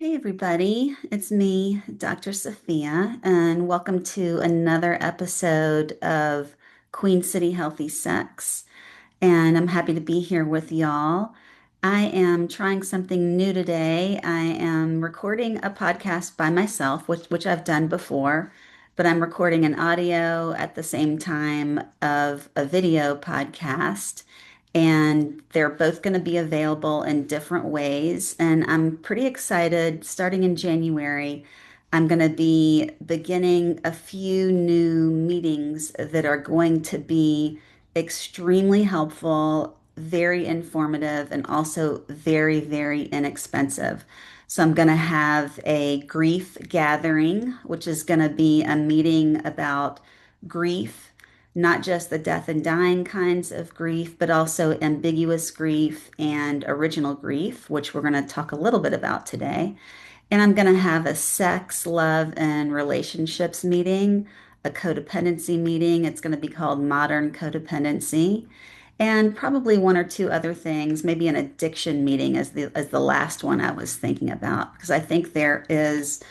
Hey everybody, it's me, Dr. Sophia, and welcome to another episode of Queen City Healthy Sex. And I'm happy to be here with y'all. I am trying something new today. I am recording a podcast by myself, which I've done before, but I'm recording an audio at the same time of a video podcast. And they're both going to be available in different ways. And I'm pretty excited. Starting in January, I'm going to be beginning a few new meetings that are going to be extremely helpful, very informative, and also very, very inexpensive. So I'm going to have a grief gathering, which is going to be a meeting about grief, not just the death and dying kinds of grief, but also ambiguous grief and original grief, which we're going to talk a little bit about today. And I'm going to have a sex, love, and relationships meeting, a codependency meeting. It's going to be called Modern Codependency, and probably one or two other things, maybe an addiction meeting as the last one I was thinking about, because I think there is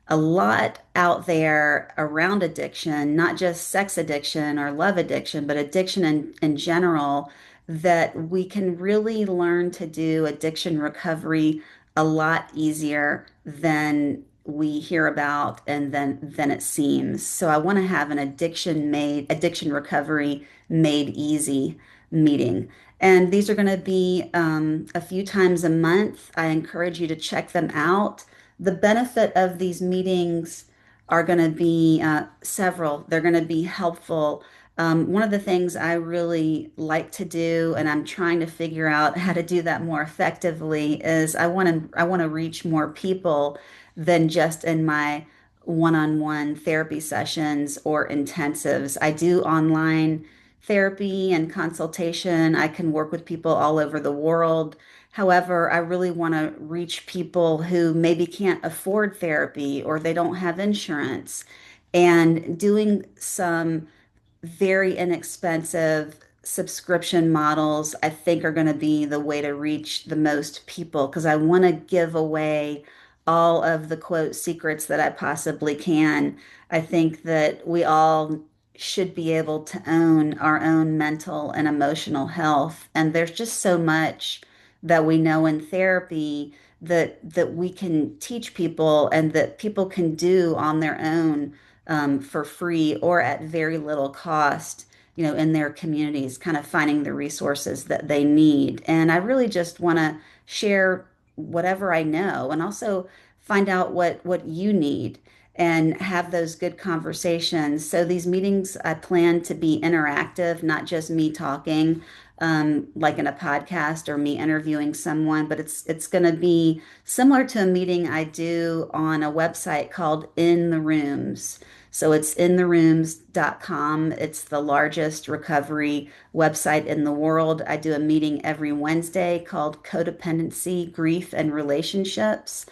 a lot out there around addiction, not just sex addiction or love addiction, but addiction in general, that we can really learn to do addiction recovery a lot easier than we hear about and than it seems. So I want to have an addiction recovery made easy meeting. And these are going to be a few times a month. I encourage you to check them out. The benefit of these meetings are going to be several. They're going to be helpful. One of the things I really like to do, and I'm trying to figure out how to do that more effectively, is I want to reach more people than just in my one-on-one therapy sessions or intensives. I do online therapy and consultation. I can work with people all over the world. However, I really want to reach people who maybe can't afford therapy or they don't have insurance. And doing some very inexpensive subscription models, I think are going to be the way to reach the most people because I want to give away all of the quote secrets that I possibly can. I think that we all should be able to own our own mental and emotional health. And there's just so much that we know in therapy that we can teach people and that people can do on their own for free or at very little cost, in their communities, kind of finding the resources that they need. And I really just want to share whatever I know and also find out what you need and have those good conversations. So these meetings I plan to be interactive, not just me talking like in a podcast or me interviewing someone, but it's going to be similar to a meeting I do on a website called In the Rooms. So it's intherooms.com. It's the largest recovery website in the world. I do a meeting every Wednesday called Codependency, Grief, and Relationships.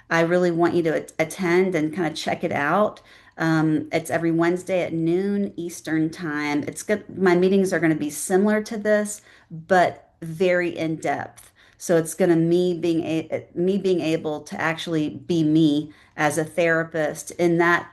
I really want you to attend and kind of check it out. It's every Wednesday at noon Eastern time. It's good. My meetings are going to be similar to this, but very in depth. So it's going to me being able to actually be me as a therapist in that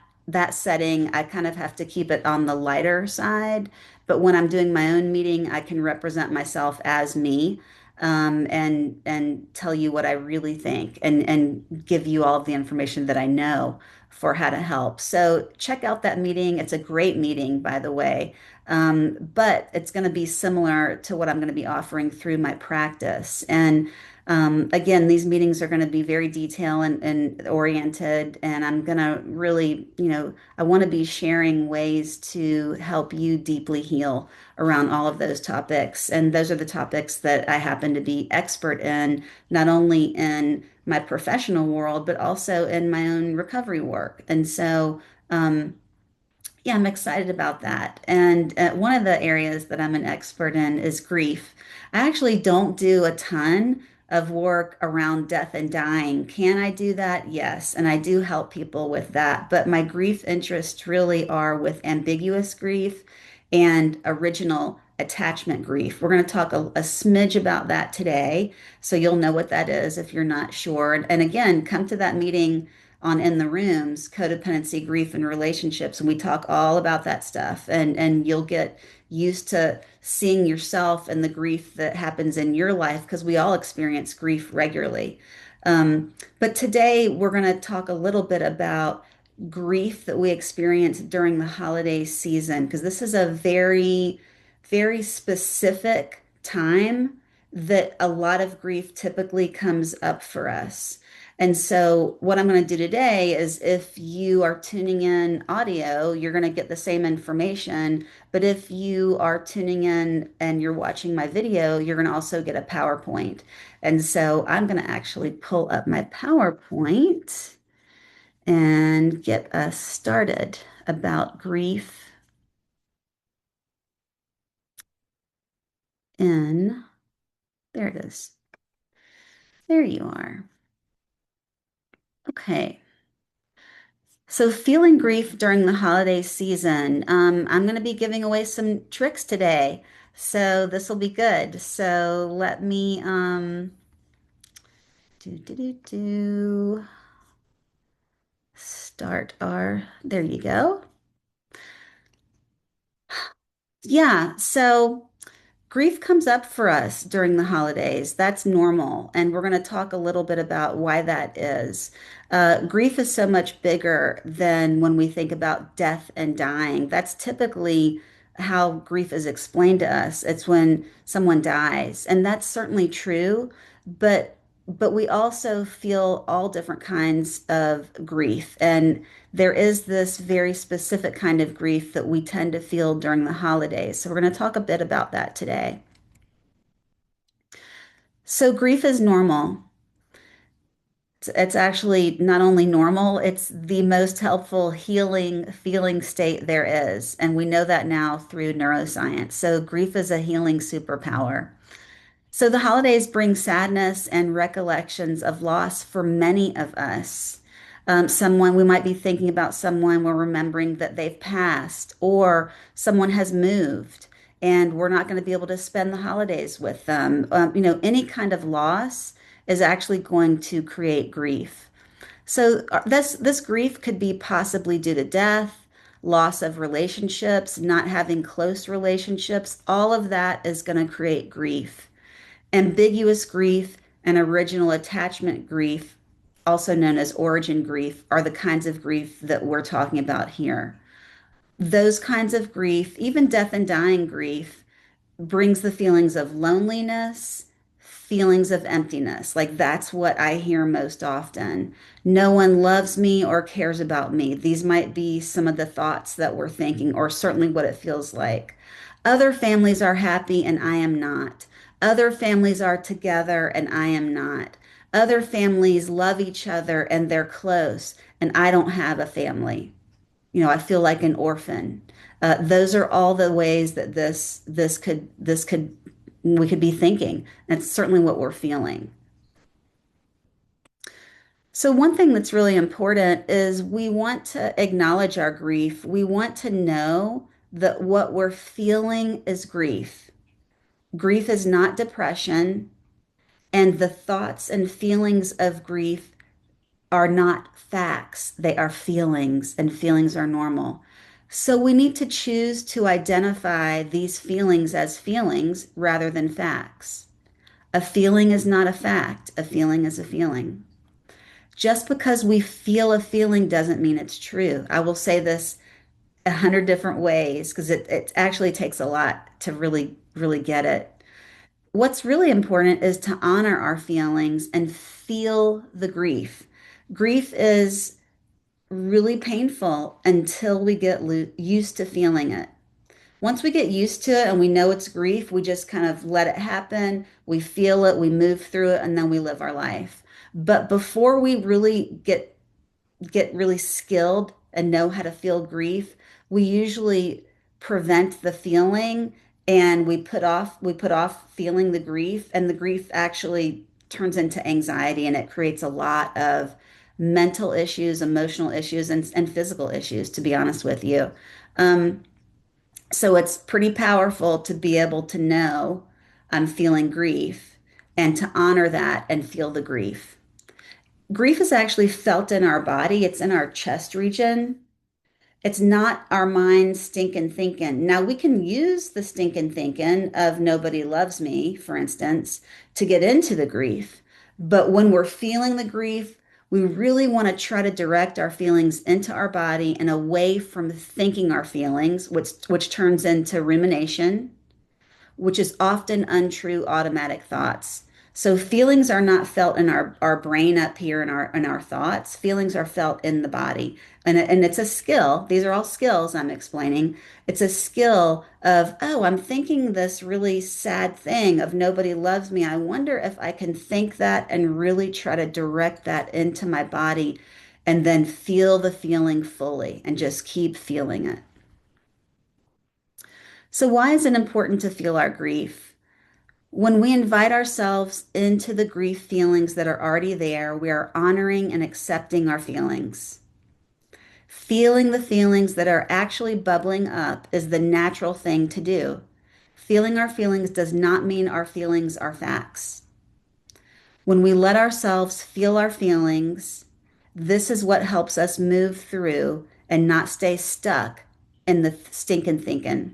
setting. I kind of have to keep it on the lighter side, but when I'm doing my own meeting, I can represent myself as me, and tell you what I really think and give you all of the information that I know for how to help. So check out that meeting. It's a great meeting, by the way. But it's going to be similar to what I'm going to be offering through my practice. And again, these meetings are going to be very detail and oriented, and I'm going to really, I want to be sharing ways to help you deeply heal around all of those topics. And those are the topics that I happen to be expert in, not only in my professional world, but also in my own recovery work. And so, yeah, I'm excited about that. And one of the areas that I'm an expert in is grief. I actually don't do a ton of work around death and dying. Can I do that? Yes. And I do help people with that. But my grief interests really are with ambiguous grief and original attachment grief. We're going to talk a smidge about that today, so you'll know what that is if you're not sure. And again, come to that meeting on In the Rooms, codependency, grief, and relationships, and we talk all about that stuff. And you'll get used to seeing yourself and the grief that happens in your life because we all experience grief regularly. But today we're going to talk a little bit about grief that we experience during the holiday season, because this is a very, very specific time that a lot of grief typically comes up for us. And so, what I'm going to do today is if you are tuning in audio, you're going to get the same information. But if you are tuning in and you're watching my video, you're going to also get a PowerPoint. And so, I'm going to actually pull up my PowerPoint and get us started about grief in, there it is. There you are. Okay. So, feeling grief during the holiday season. I'm going to be giving away some tricks today. So, this will be good. So, let me do start our, there you go. Yeah. So, grief comes up for us during the holidays. That's normal. And we're going to talk a little bit about why that is. Grief is so much bigger than when we think about death and dying. That's typically how grief is explained to us. It's when someone dies. And that's certainly true. But we also feel all different kinds of grief. And there is this very specific kind of grief that we tend to feel during the holidays. So we're going to talk a bit about that today. So grief is normal. It's actually not only normal, it's the most helpful healing feeling state there is. And we know that now through neuroscience. So grief is a healing superpower. So the holidays bring sadness and recollections of loss for many of us. Someone, we might be thinking about someone, we're remembering that they've passed, or someone has moved, and we're not going to be able to spend the holidays with them. Any kind of loss is actually going to create grief. So this grief could be possibly due to death, loss of relationships, not having close relationships. All of that is going to create grief. Ambiguous grief and original attachment grief, also known as origin grief, are the kinds of grief that we're talking about here. Those kinds of grief, even death and dying grief, brings the feelings of loneliness, feelings of emptiness. Like that's what I hear most often. No one loves me or cares about me. These might be some of the thoughts that we're thinking, or certainly what it feels like. Other families are happy and I am not. Other families are together and I am not. Other families love each other and they're close, and I don't have a family. I feel like an orphan. Those are all the ways that this could we could be thinking. That's certainly what we're feeling. So one thing that's really important is we want to acknowledge our grief. We want to know that what we're feeling is grief. Grief is not depression, and the thoughts and feelings of grief are not facts, they are feelings, and feelings are normal. So we need to choose to identify these feelings as feelings rather than facts. A feeling is not a fact, a feeling is a feeling. Just because we feel a feeling doesn't mean it's true. I will say this 100 different ways because it actually takes a lot to really, really get it. What's really important is to honor our feelings and feel the grief. Grief is really painful until we get used to feeling it. Once we get used to it and we know it's grief, we just kind of let it happen. We feel it, we move through it, and then we live our life. But before we really get really skilled and know how to feel grief, we usually prevent the feeling and we put off feeling the grief, and the grief actually turns into anxiety, and it creates a lot of mental issues, emotional issues, and physical issues, to be honest with you. Um, So it's pretty powerful to be able to know I'm feeling grief and to honor that and feel the grief. Grief is actually felt in our body, it's in our chest region. It's not our mind stinking thinking. Now, we can use the stinking thinking of nobody loves me, for instance, to get into the grief. But when we're feeling the grief, we really want to try to direct our feelings into our body and away from thinking our feelings, which turns into rumination, which is often untrue automatic thoughts. So feelings are not felt in our brain up here in our thoughts. Feelings are felt in the body. And it's a skill. These are all skills I'm explaining. It's a skill of, oh, I'm thinking this really sad thing of nobody loves me. I wonder if I can think that and really try to direct that into my body and then feel the feeling fully and just keep feeling it. So why is it important to feel our grief? When we invite ourselves into the grief feelings that are already there, we are honoring and accepting our feelings. Feeling the feelings that are actually bubbling up is the natural thing to do. Feeling our feelings does not mean our feelings are facts. When we let ourselves feel our feelings, this is what helps us move through and not stay stuck in the stinking thinking.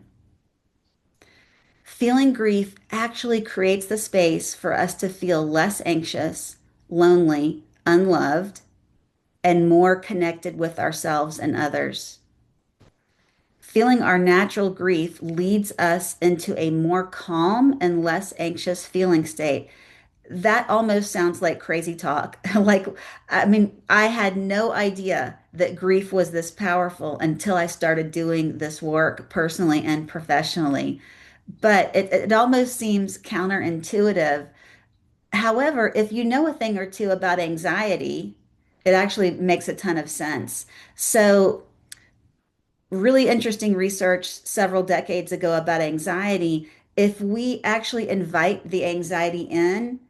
Feeling grief actually creates the space for us to feel less anxious, lonely, unloved, and more connected with ourselves and others. Feeling our natural grief leads us into a more calm and less anxious feeling state. That almost sounds like crazy talk. Like, I mean, I had no idea that grief was this powerful until I started doing this work personally and professionally. But it almost seems counterintuitive. However, if you know a thing or two about anxiety, it actually makes a ton of sense. So, really interesting research several decades ago about anxiety. If we actually invite the anxiety in,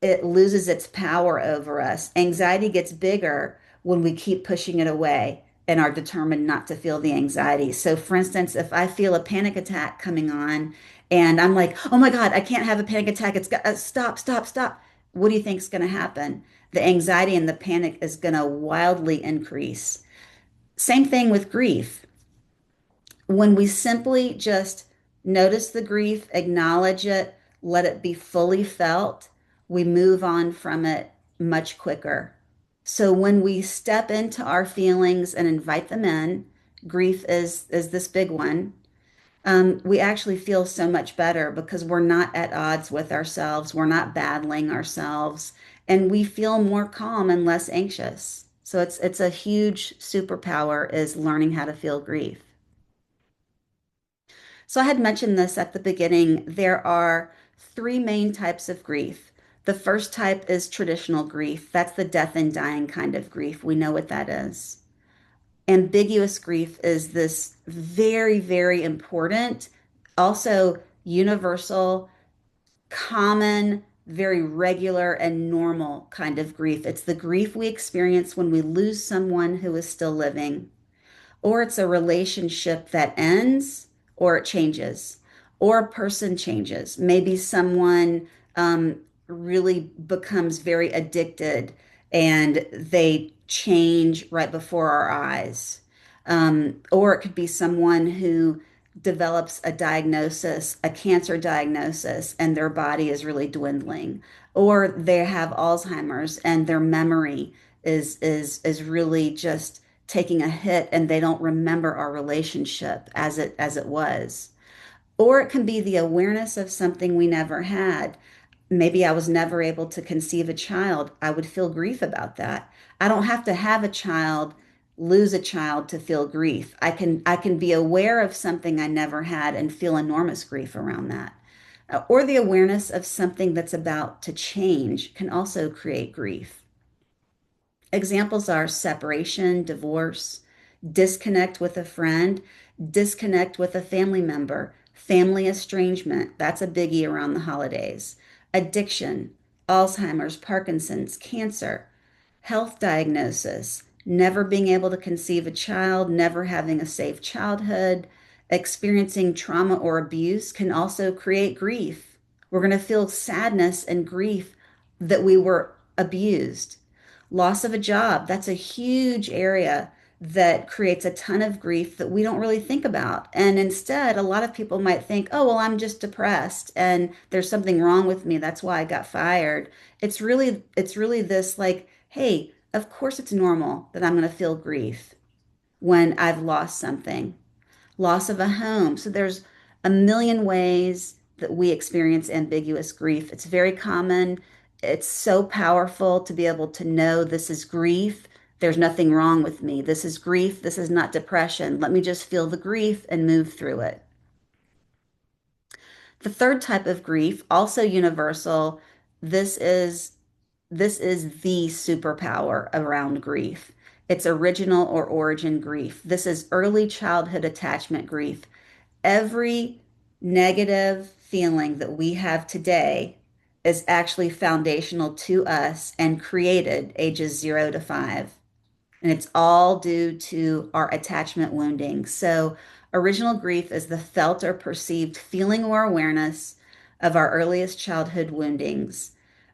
it loses its power over us. Anxiety gets bigger when we keep pushing it away and are determined not to feel the anxiety. So, for instance, if I feel a panic attack coming on and I'm like, oh my God, I can't have a panic attack. It's got stop, stop, stop. What do you think is going to happen? The anxiety and the panic is going to wildly increase. Same thing with grief. When we simply just notice the grief, acknowledge it, let it be fully felt, we move on from it much quicker. So when we step into our feelings and invite them in, grief is this big one. We actually feel so much better because we're not at odds with ourselves, we're not battling ourselves, and we feel more calm and less anxious. So it's a huge superpower is learning how to feel grief. So I had mentioned this at the beginning. There are three main types of grief. The first type is traditional grief. That's the death and dying kind of grief. We know what that is. Ambiguous grief is this very, very important, also universal, common, very regular and normal kind of grief. It's the grief we experience when we lose someone who is still living, or it's a relationship that ends or it changes or a person changes. Maybe someone really becomes very addicted and they change right before our eyes. Or it could be someone who develops a diagnosis, a cancer diagnosis, and their body is really dwindling. Or they have Alzheimer's and their memory is really just taking a hit and they don't remember our relationship as it was. Or it can be the awareness of something we never had. Maybe I was never able to conceive a child. I would feel grief about that. I don't have to have a child, lose a child to feel grief. I can be aware of something I never had and feel enormous grief around that. Or the awareness of something that's about to change can also create grief. Examples are separation, divorce, disconnect with a friend, disconnect with a family member, family estrangement. That's a biggie around the holidays. Addiction, Alzheimer's, Parkinson's, cancer, health diagnosis, never being able to conceive a child, never having a safe childhood, Experiencing trauma or abuse can also create grief. We're going to feel sadness and grief that we were abused. Loss of a job, that's a huge area that creates a ton of grief that we don't really think about. And instead, a lot of people might think, oh, well, I'm just depressed and there's something wrong with me. That's why I got fired. It's really this like, hey, of course it's normal that I'm going to feel grief when I've lost something, loss of a home. So there's a million ways that we experience ambiguous grief. It's very common. It's so powerful to be able to know this is grief. There's nothing wrong with me. This is grief. This is not depression. Let me just feel the grief and move through it. The third type of grief, also universal, this is this is the superpower around grief. It's original or origin grief. This is early childhood attachment grief. Every negative feeling that we have today is actually foundational to us and created ages 0 to 5. And it's all due to our attachment wounding. So, original grief is the felt or perceived feeling or awareness of our earliest childhood woundings.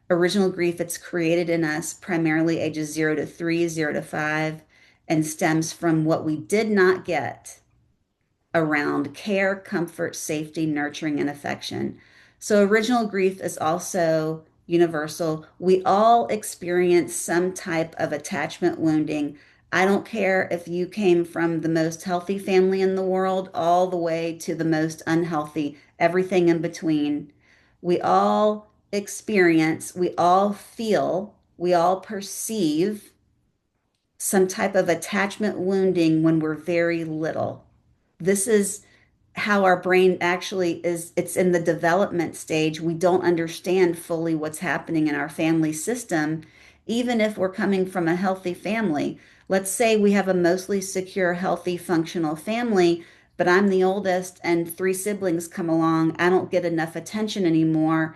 Original grief, it's created in us primarily ages 0 to 3, 0 to 5, and stems from what we did not get around care, comfort, safety, nurturing, and affection. So, original grief is also universal. We all experience some type of attachment wounding. I don't care if you came from the most healthy family in the world, all the way to the most unhealthy, everything in between. We all experience, we all feel, we all perceive some type of attachment wounding when we're very little. This is how our brain actually is. It's in the development stage. We don't understand fully what's happening in our family system, even if we're coming from a healthy family. Let's say we have a mostly secure, healthy, functional family, but I'm the oldest and three siblings come along. I don't get enough attention anymore.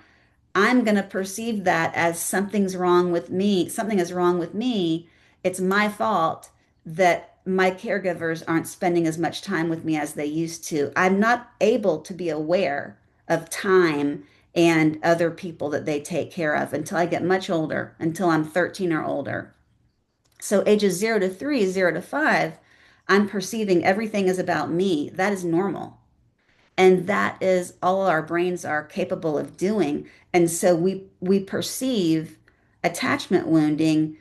I'm going to perceive that as something's wrong with me. Something is wrong with me. It's my fault that my caregivers aren't spending as much time with me as they used to. I'm not able to be aware of time and other people that they take care of until I get much older, until I'm 13 or older. So ages 0 to 3, 0 to 5, I'm perceiving everything is about me. That is normal. And that is all our brains are capable of doing. And so we perceive attachment wounding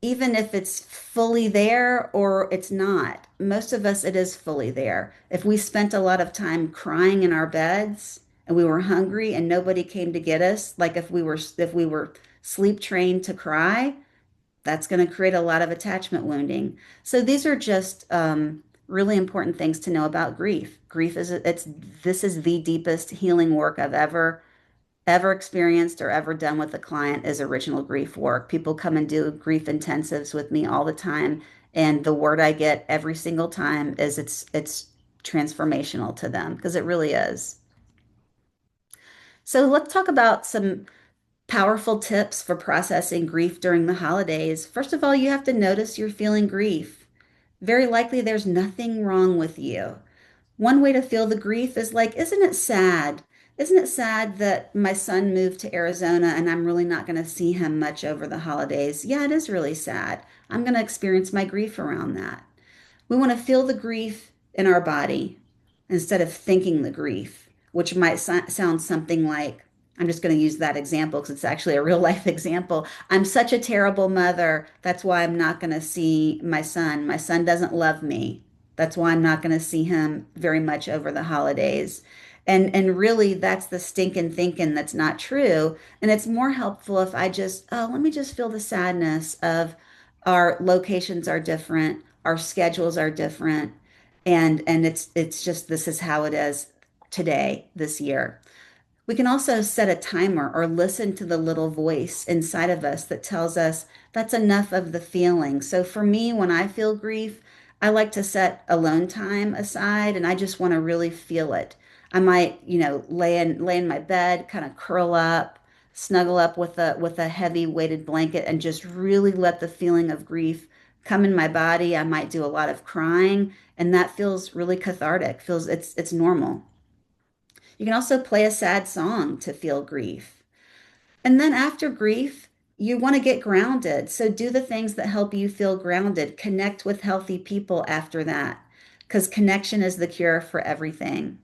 even if it's fully there or it's not. Most of us, it is fully there. If we spent a lot of time crying in our beds and we were hungry and nobody came to get us, like if we were sleep trained to cry, that's going to create a lot of attachment wounding. So these are just really important things to know about grief. Grief is it's this is the deepest healing work I've ever experienced or ever done with a client is original grief work. People come and do grief intensives with me all the time, and the word I get every single time is it's transformational to them because it really is. So let's talk about some powerful tips for processing grief during the holidays. First of all, you have to notice you're feeling grief. Very likely there's nothing wrong with you. One way to feel the grief is like, isn't it sad? Isn't it sad that my son moved to Arizona and I'm really not going to see him much over the holidays? Yeah, it is really sad. I'm going to experience my grief around that. We want to feel the grief in our body instead of thinking the grief, which might sound something like, I'm just going to use that example because it's actually a real life example. I'm such a terrible mother. That's why I'm not going to see my son. My son doesn't love me. That's why I'm not going to see him very much over the holidays. And really that's the stinking thinking that's not true. And it's more helpful if I just, oh, let me just feel the sadness of our locations are different, our schedules are different, and it's just this is how it is today, this year. We can also set a timer or listen to the little voice inside of us that tells us that's enough of the feeling. So for me, when I feel grief, I like to set alone time aside and I just want to really feel it. I might, lay in my bed, kind of curl up, snuggle up with a heavy weighted blanket and just really let the feeling of grief come in my body. I might do a lot of crying, and that feels really cathartic. Feels it's normal. You can also play a sad song to feel grief. And then after grief, you want to get grounded. So do the things that help you feel grounded. Connect with healthy people after that, because connection is the cure for everything.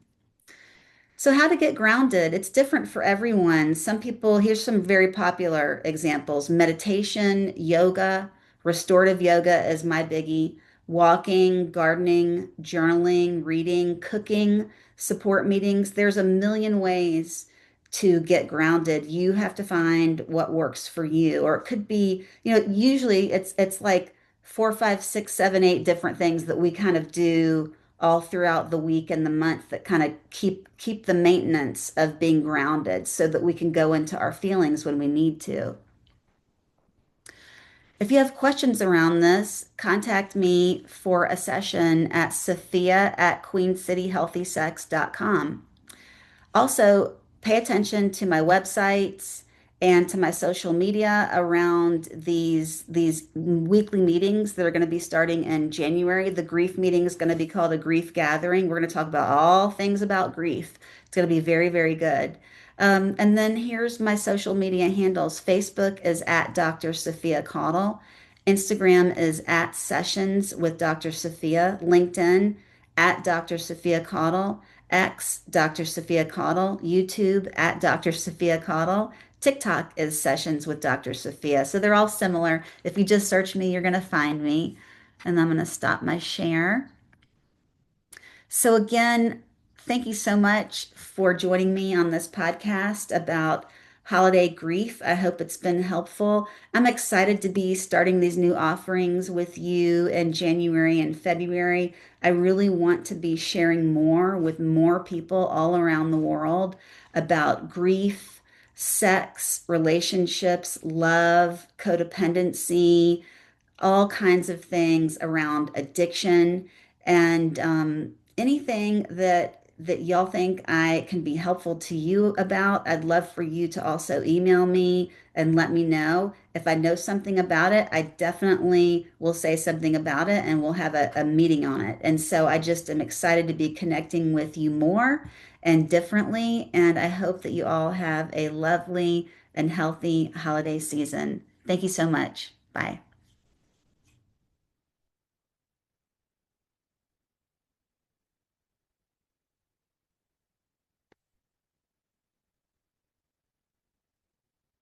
So, how to get grounded? It's different for everyone. Some people, here's some very popular examples: meditation, yoga, restorative yoga is my biggie, walking, gardening, journaling, reading, cooking, support meetings. There's a million ways to get grounded. You have to find what works for you, or it could be, usually it's like four, five, six, seven, eight different things that we kind of do all throughout the week and the month that kind of keep the maintenance of being grounded so that we can go into our feelings when we need to. If you have questions around this, contact me for a session at Sophia at queencityhealthysex.com. Also, pay attention to my websites and to my social media around these weekly meetings that are going to be starting in January. The grief meeting is going to be called a grief gathering. We're going to talk about all things about grief. It's going to be very, very good. And then here's my social media handles. Facebook is at Dr. Sophia Caudle. Instagram is at Sessions with Dr. Sophia. LinkedIn at Dr. Sophia Caudle. X, Dr. Sophia Caudle, YouTube at Dr. Sophia Caudle, TikTok is Sessions with Dr. Sophia. So they're all similar. If you just search me, you're going to find me. And I'm going to stop my share. So, again, thank you so much for joining me on this podcast about holiday grief. I hope it's been helpful. I'm excited to be starting these new offerings with you in January and February. I really want to be sharing more with more people all around the world about grief, sex, relationships, love, codependency, all kinds of things around addiction and anything that y'all think I can be helpful to you about. I'd love for you to also email me and let me know. If I know something about it, I definitely will say something about it and we'll have a meeting on it. And so I just am excited to be connecting with you more and differently. And I hope that you all have a lovely and healthy holiday season. Thank you so much. Bye.